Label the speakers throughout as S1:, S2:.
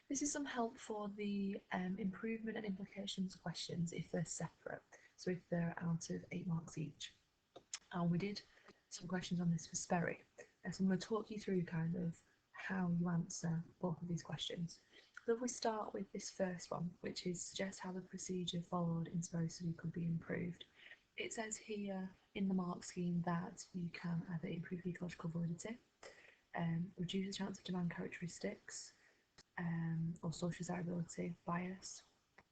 S1: This is some help for the improvement and implications questions if they're separate, so if they're out of 8 marks each. And we did some questions on this for Sperry, so I'm going to talk you through kind of how you answer both of these questions. So if we start with this first one, which is suggest how the procedure followed in Sperry study could be improved. It says here in the mark scheme that you can either improve the ecological validity, reduce the chance of demand characteristics, or social desirability bias,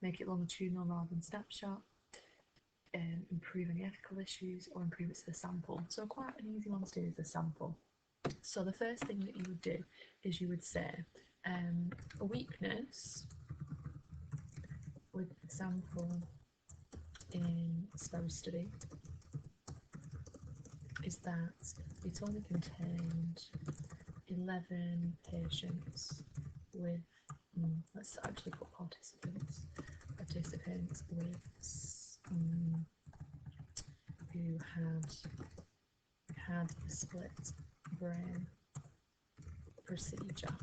S1: make it longitudinal rather than snapshot, improve any ethical issues, or improvements to the sample. So quite an easy one to do is the sample. So the first thing that you would do is you would say a weakness with the sample in Sperry study is that it only contained 11 patients with, let's actually put participants with who had the split brain procedure.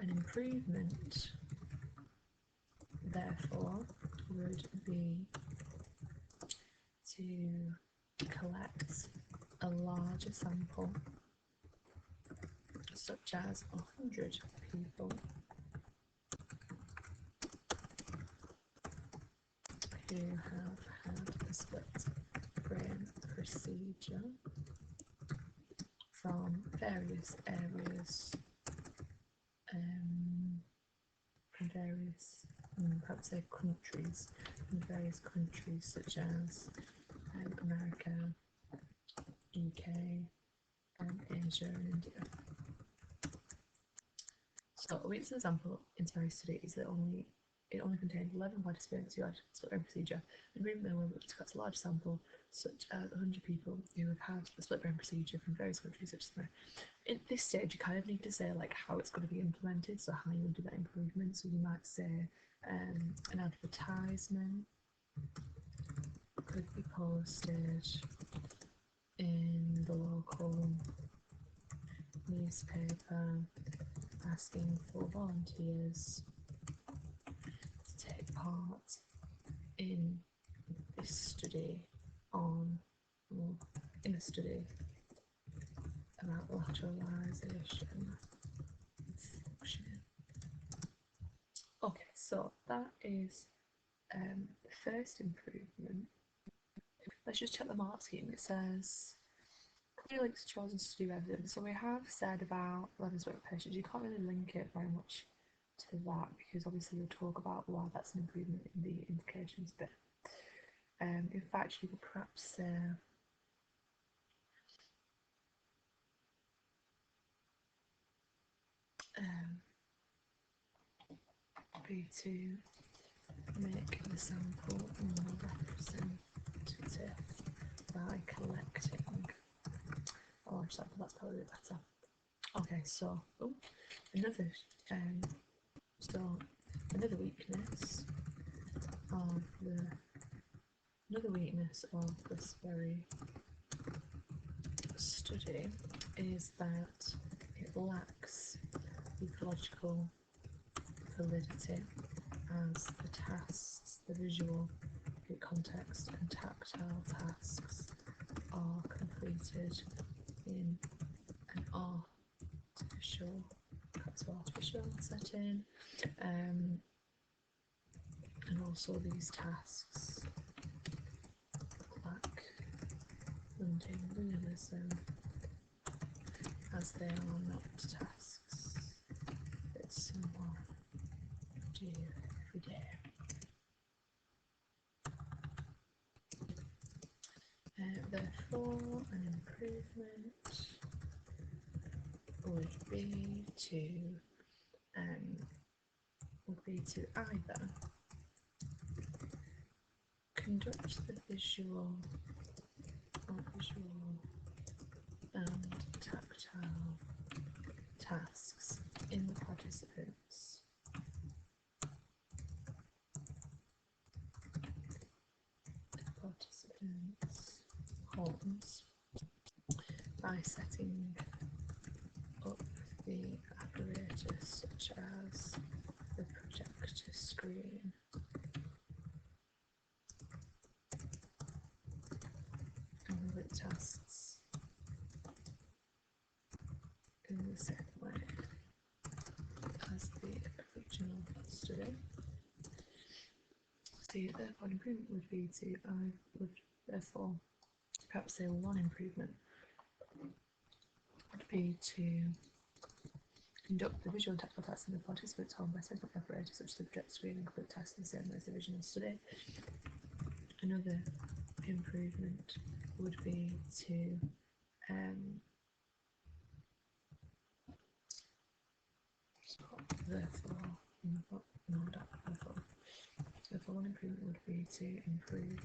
S1: An improvement, therefore, would be to collect a larger sample, such as 100 people who have had a split brain procedure from various areas, from various, perhaps say countries, from various countries such as America, UK, Asia and India. So a week's example in Sperry study is that it only contained 11 participants who had split brain procedure, and agreement then was to collect a large sample, such as 100 people who have had a split brain procedure from various countries such as America. At this stage, you kind of need to say like how it's going to be implemented, so how you will do that improvement. So you might say an advertisement could be posted in the local newspaper asking for volunteers to take part in this study in a study about lateralization functioning. Okay, so that is the first improvement. Let's just check the mark scheme. It says clear links to chosen study evidence. So we have said about 11 split patients. You can't really link it very much to that because obviously you'll talk about why that's an improvement in the implications bit. In fact, you could perhaps say be to make the sample more representative by collecting a large sample. That's probably better. Okay, so another weakness of the Sperry study is that it lacks ecological validity as the tasks, the visual, context and tactile tasks are completed in an artificial setting, and also these tasks lack limiting realism as they are not tasks that someone do every day. Therefore, an improvement would be to either conduct the visual and tactile tasks in the participants' homes by setting up the apparatus such as the projector screen and the tasks in the same way as the original study. So therefore, an improvement would be to, I would therefore perhaps say one improvement would be to conduct the visual and tactile tests in the participants' home by setting up the apparatus such as the projector screen and clip tests in the same way as the original study. Another improvement would be to therefore one improvement would be to improve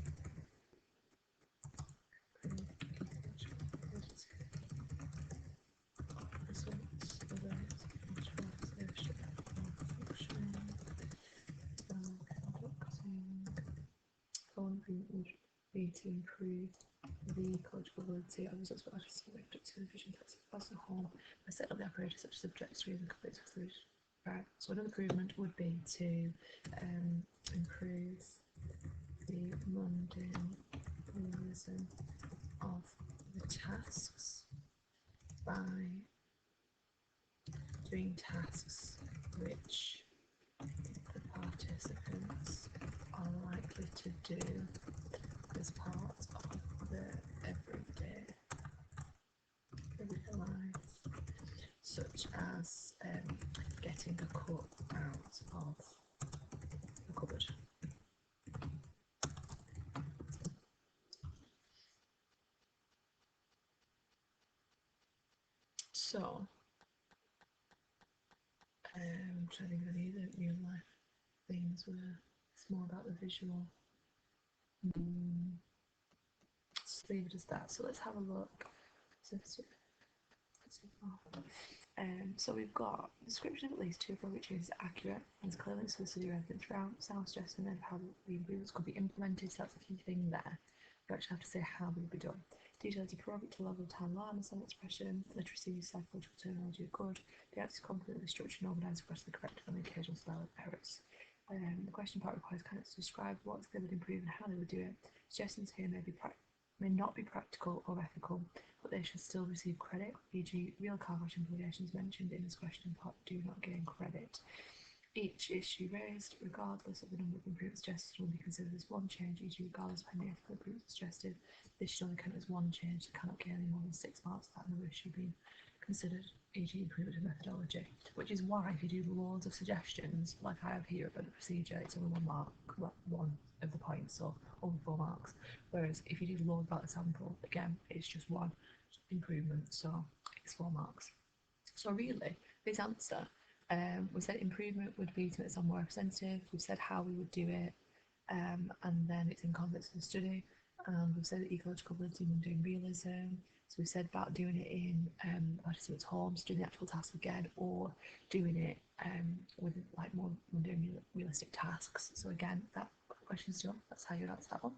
S1: results of various visualization of function conducting. One improvement would be to improve the ecological validity of results for artists who conduct television tests as a whole by setting up the apparatus such as subjects to the complete solution. Right. So another improvement would be to improve the mundane realism of the tasks by doing tasks which the participants are likely to do as part of their everyday life, such as getting a cup out of the cupboard. So, I'm trying to think of any other real life things where it's more about the visual. Just leave it as that. So let's have a look. So we've got a description of at least two appropriate changes are accurate and is clearly solicited evidence throughout. Sound suggesting then how the improvements could be implemented. So that's the key thing there. You actually have to say how they would be done. Details appropriate to level of time learners and expression, literacy, psychological terminology are good. The act is confidently structured and organised across the correct and the occasional spelling errors. The question part requires candidates to describe what they would improve and how they would do it. Suggestions here may not be practical or ethical, but they should still receive credit, e.g. real car wash implications mentioned in this question part do not gain credit. Each issue raised, regardless of the number of improvements suggested, will be considered as one change, e.g. regardless of how many ethical improvements suggested. This should only count as one change that cannot gain any more than 6 marks without another issue being considered, e.g. improvement in methodology. Which is why if you do loads of suggestions, like I have here about the procedure, it's only 1 mark, well, one of the points, so only 4 marks. Whereas if you do loads about the sample, again, it's just one improvement, so it's 4 marks. So really, this answer, we said improvement would be to make it sound more representative. We've said how we would do it, and then it's in context of the study. We've said that ecological validity and doing realism. So we said about doing it in participants' homes, doing the actual task again, or doing it with like more mundane realistic tasks. So again, that question's done. That's how you answer that one.